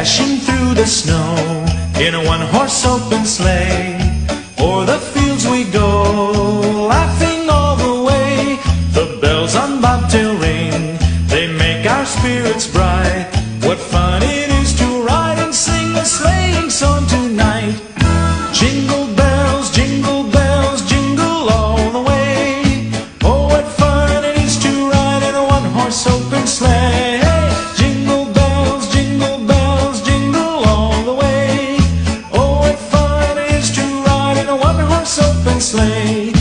dashing through the snow in a one-horse open sleigh. O'er the fields we go, laughing all the way. The bells on bobtail ring, they make our spirits bright. What fun it is to ride and sing a sleighing song tonight. Jingle bells, jingle bells, jingle all the way. Oh, what fun it is to ride in a one-horse open sleigh. Jingle bells, jingle bells, jingle all the way. Oh, what fun it is to ride in a one-horse open sleigh.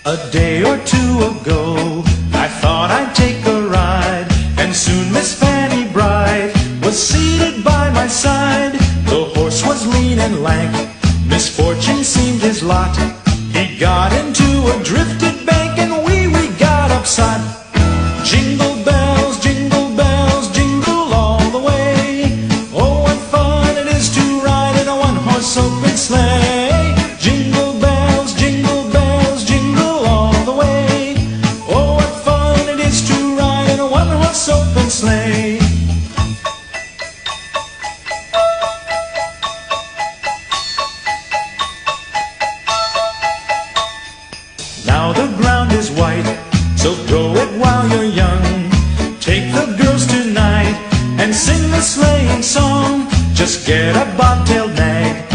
A day or two ago, I thought I'd take a ride, and soon Miss Fanny Bright was seated by my side. The horse was lean and lank, misfortune seemed his lot. He got into a drifted bank, and we got upside. Jingle bells, jingle all the way. Oh, what fun it is to ride in a one-horse open sleigh. Jingle bells, jingle all the way. Oh, what fun it is to ride in a one-horse open sleigh. Now the ground is white, so grow it while you're young. Take the girls tonight and sing the sleighing song. Just get a bobtailed nag